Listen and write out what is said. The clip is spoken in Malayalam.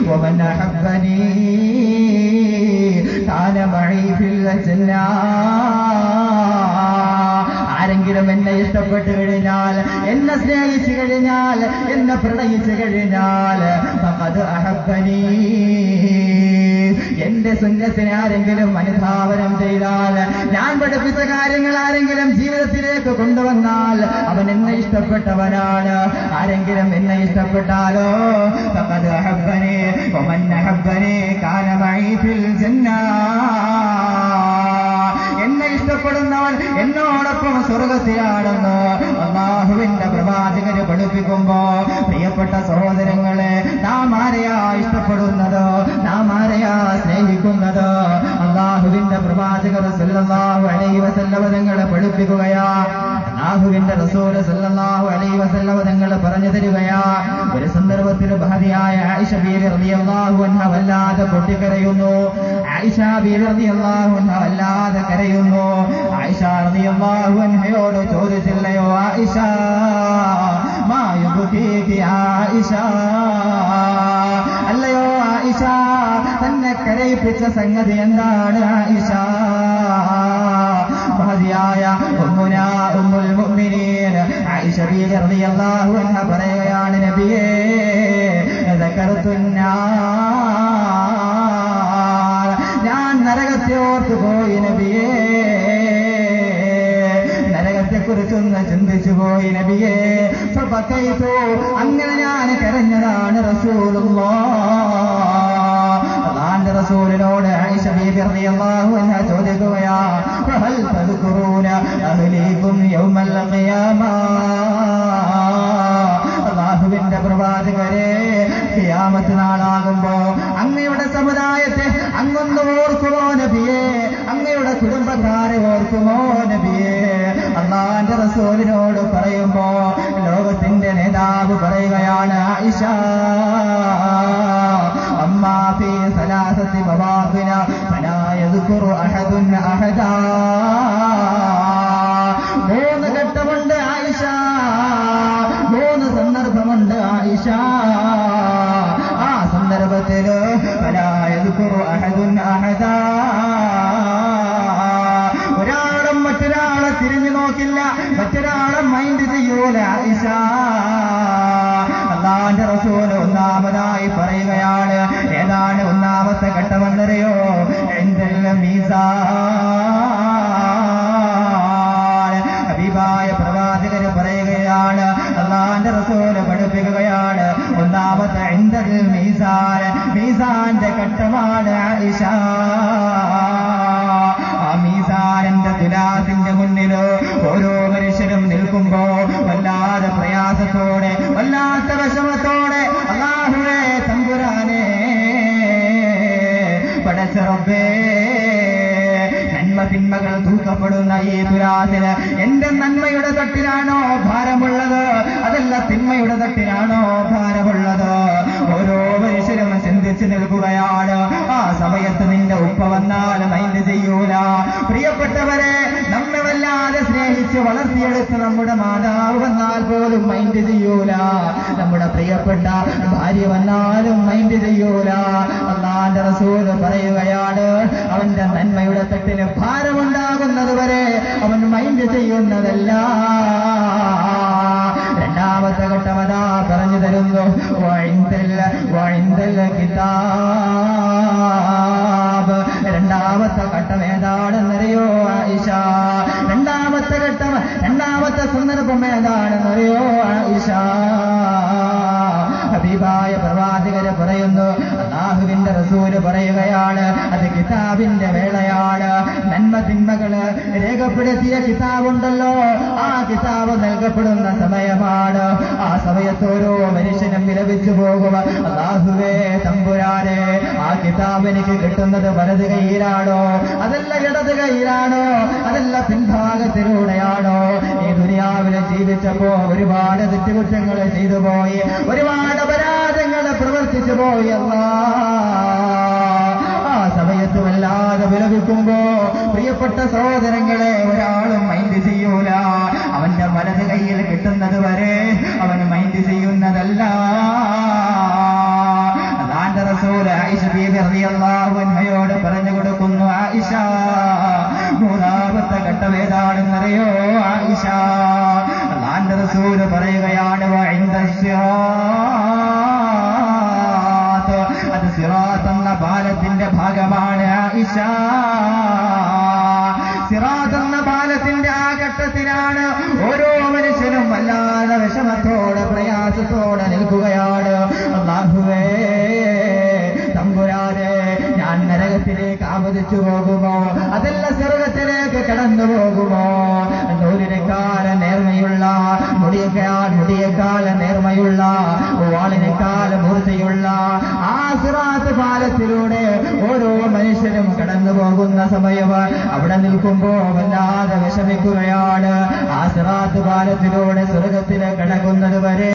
ومن أحبني كان معي في الجنة. ആരെങ്കിലും എന്നെ ഇഷ്ടപ്പെട്ടു കഴിഞ്ഞാൽ, എന്നെ സ്നേഹിച്ചു കഴിഞ്ഞാൽ, എന്നെ പ്രണയിച്ചു കഴിഞ്ഞാൽ ഫഖദ് അഹബ്ബനി, എന്റെ സുന്നത്തിനെ ആരെങ്കിലും അനുധാവനം ചെയ്താൽ, ഞാൻ പഠിപ്പിച്ച കാര്യങ്ങൾ ആരെങ്കിലും ജീവിതത്തിലേക്ക് കൊണ്ടുവന്നാൽ അവൻ എന്നെ ഇഷ്ടപ്പെട്ടവനാണ്. ആരെങ്കിലും എന്നെ ഇഷ്ടപ്പെട്ടാലോ ഫഖദ് അഹബ്ബനി വമൻ അഹബ്ബനി കാന മഈ ഫിൽ ജന്ന. എന്നെ ഇഷ്ടപ്പെടുന്നവൻ എന്നോടൊപ്പം സ്വർഗത്തിലാണെന്ന് അല്ലാഹുവിന്റെ പ്രവാചകര് പഠിപ്പിക്കുമ്പോ, പ്രിയപ്പെട്ട സഹോദരങ്ങളെ, നാം ആരെയാ ഇഷ്ടപ്പെടുന്നത്, നാം ആരെയാ സ്നേഹിക്കുന്നത്? അല്ലാഹുവിന്റെ പ്രവാചകർ സല്ലല്ലാഹു അലൈഹി വസല്ലം തങ്ങളെ പഠിപ്പിക്കുകയാ. അല്ലാഹുവിന്റെ റസൂൽ സല്ലല്ലാഹു അലൈഹി വസല്ലം തങ്ങൾ പറഞ്ഞു തരികയാ. ഒരു സന്ദർഭത്തിൽ മഹദിയായ ആയിഷ ബീവി റളിയല്ലാഹു അൻഹ വല്ലാതെ പൊട്ടിക്കരയുന്നു. ആയിഷ ബീവി റളിയല്ലാഹു അൻഹ വല്ലാതെ കരയുന്നു. ആയിഷ റളിയല്ലാഹു അൻഹയോട് ചോദിച്ചില്ലയോ, ആയിഷ മാ യുബ്കീകി ആയിഷ, അല്ലയോ ആയിഷ, തന്നെ കരയിപ്പിച്ച സംഗതി എന്താണ് ആയിഷ? മഹദിയായ ഉമ്മുനാ ഉമ്മുൽ മുഅ്മിനീൻ ആയിഷ ബീവി റളിയല്ലാഹു അൻഹ പറയുകയാണ്, നബിയേ ദക്കറത്തുന്നാർ, ഞാൻ നരകത്തെ ഓർത്തു പോയി നബിയേ, നരകത്തെക്കുറിച്ചൊന്ന് ചിന്തിച്ചു പോയി നബിയേ. ഫബകൈതു, അങ്ങനെ ഞാൻ കരഞ്ഞതാണ് റസൂലുള്ളാഹ്. അല്ലാഹുവിന്റെ റസൂലിനോട് ആയിഷ ബീബി റളിയല്ലാഹു അൻഹ ചോദിക്കുകയാ, ഫഹൽ തദ്കുറൂന അഹ്ലീകും യൗമൽ ഖിയാമ. അല്ലാഹുവിന്റെ പ്രവാചകരെ, ഖിയാമത്ത് നാളാകുമ്പോ അങ്ങയുടെ സമുദായത്തെ അങ്ങൊന്ന് ഓർക്കുമോ നബിയേ? അങ്ങയുടെ കുടുംബക്കാരെ ഓർക്കുമോ നബിയേ? അല്ലാഹുവിന്റെ റസൂലിനോട് പറയുമ്പോ ലോകത്തിന്റെ നേതാവ് പറയുകയാണ്, ആയിഷ അമ്മാ ഫീ സലാസത്തി മവാഖിന ഫലാ യദ്കുറു അഹദുൻ അഹദാ. മൂന്ന് ഘട്ടമുണ്ട് ആയിഷ, മൂന്ന് സന്ദർഭമുണ്ട് ആയിഷ. ആ സന്ദർഭത്തില് ഫലാ യദ്കുറു അഹദുൻ അഹദാ, ഒരാളും മറ്റൊരാളെ തിരിഞ്ഞു നോക്കില്ല, മറ്റൊരാളെ മൈൻഡ് ചെയ്യൂല ആയിഷ. അല്ലാഹുവിന്റെ റസൂൽ ഒന്നാമതായി പറയുകയാണ്, ഏതാണ് ഒന്നാമത്തെ ഘട്ടമെന്നറിയോ? ഇൻദൽ മീസാൻ. ഹബീബായ പ്രവാചകര് പറയുകയാണ്, അല്ലാഹുവിന്റെ റസൂൽ പഠിപ്പിക്കുകയാണ്, ഒന്നാമത്തെ ഇൻദൽ മീസാൻ, മീസാന്റെ ഘട്ടമാണ് ആയിഷ. ആ മീസാനിന്റെ തുലാസിന്റെ മുന്നിൽ ഓരോ മനുഷ്യരും നിൽക്കുമ്പോ വല്ലാതെ പ്രയാസത്തോടെ, വല്ലാത്ത വിഷമത്തോടെ, അല്ലാഹുവേ തമ്പുരാനെ, പടച്ച റബ്ബേ, നന്മ തിന്മകൾ തൂക്കപ്പെടുന്ന ഈ തുലാസിന് എന്റെ നന്മയുടെ തട്ടിലാണോ ഭാരമുള്ളത്, അതല്ല തിന്മയുടെ തട്ടിലാണോ ഭാരമുള്ളത്? ഓരോ മനുഷ്യരും ചിന്തിച്ചു നിൽക്കുകയാണ്. ആ സമയത്ത് നിന്റെ ഉപ്പ വന്നാൽ മൈൻഡ് ചെയ്യൂല. പ്രിയപ്പെട്ടവരെ, നമ്മെ വല്ലാതെ സ്നേഹിച്ച് വളർത്തിയെടുത്ത് നമ്മുടെ മാതാവ് വന്നാൽ പോലും മൈൻഡ് ചെയ്യൂല. നമ്മുടെ പ്രിയപ്പെട്ട ഭാര്യ വന്നാലും മൈൻഡ് ചെയ്യൂല. അല്ലാഹുവിന്റെ റസൂൽ പറയുകയാണ്, അവന്റെ നന്മയുടെ തട്ടിന് ഭാരമുണ്ടാകുന്നത് വരെ അവൻ മൈൻഡ് ചെയ്യുന്നതല്ല. രണ്ടാമത്തെ ഘട്ടം അതാ പറഞ്ഞു തരുന്നു, വഇൻദൽ കിതാബ്. രണ്ടാമത്തെ ഘട്ടം ഏതാണെന്നറിയോ ആയിഷ? രണ്ടാമത്തെ ഘട്ടം, രണ്ടാമത്തെ സന്ദർഭം ഏതാണെന്നറിയോ ആയിഷ? ഹബീബായ പ്രവാചകര് പറയുന്നു, അല്ലാഹുവിന്റെ റസൂല് പറയുകയാണ്, അത് കിതാബിന്റെ വേളയാണ്. നന്മ തിന്മകള് രേഖപ്പെടുത്തിയ കിതാബുണ്ടല്ലോ, ആ കിതാബ് നൽകപ്പെടുന്ന സമയമാണ്. ആ സമയത്ത് ഓരോ മനുഷ്യനും വിലപിച്ചു പോകുക, അല്ലാഹുവേ തമ്പുരാനെ, ആ കിതാബ് എനിക്ക് കിട്ടുന്നത് വലത് കൈയിലാണോ, അതല്ല ഇടത് കൈയിലാണോ, അതല്ല പിൻഭാഗത്തിലൂടെയാണോ? ഈ ദുനിയാവിലെ ജീവിച്ചപ്പോ ഒരുപാട് തെറ്റുകുറ്റങ്ങൾ ചെയ്തു പോയി, ഒരുപാട് അപരാധങ്ങൾ പ്രവർത്തിച്ചു പോയി. ആ സമയത്ത് വല്ലാതെ വിലപിക്കുമ്പോ പ്രിയപ്പെട്ട സഹോദരങ്ങളെ, ഒരാളും മൈൻഡ് ചെയ്യൂല. അവന്റെ വലത് കൈയിൽ കിട്ടുന്നത് വരെ അവൻ മൈൻഡ് ചെയ്യുന്നതല്ല. അല്ലാഹുവിന്റെ റളിയല്ലാഹു അൻഹയോട് പറഞ്ഞു കൊടുക്കുന്നു, ആയിഷ, മൂന്നാമത്തെ ഘട്ടം ഏതാണെന്നറിയോ ആയിഷ? അല്ലാഹുവിന്റെ റസൂൽ പറയുകയാണ്, വഇൻദ സിറാത്ത്, അത് സിറാത്ത് എന്ന പാലത്തിന്റെ ഭാഗമാണ് ആയിഷ. സിറാത്ത് എന്ന പാലത്തിന്റെ ആ ഘട്ടത്തിലാണ് ഓരോ മനുഷ്യനും വല്ലാതെ വിഷമത്തോടെ പ്രയാസത്തോടെ നിൽക്കുകയാണ്. അല്ലാഹുവേ തമ്പുരാനെ, ഞാൻ നരകത്തിലേക്ക് ആവതിച്ചു പോകുമോ അതല്ല സ്വർഗത്തിലേക്ക് കടന്നു പോകുമോ? നൂലിനേക്കാൾ നേർമയുള്ള, മുടിയേക്കാൾ നേർമയുള്ള, വാളിനേക്കാൾ മൂർച്ചയുള്ള ആ സിറാത്ത് പാലത്തിലൂടെ ഓരോ മനുഷ്യരും കടന്നു പോകുന്ന സമയം അവിടെ നിൽക്കുമ്പോ വല്ലാതെ വിഷമിക്കുകയാണ്. ആ സിറാത്ത് പാലത്തിലൂടെ സ്വർഗത്തിൽ കടക്കുന്നത് വരെ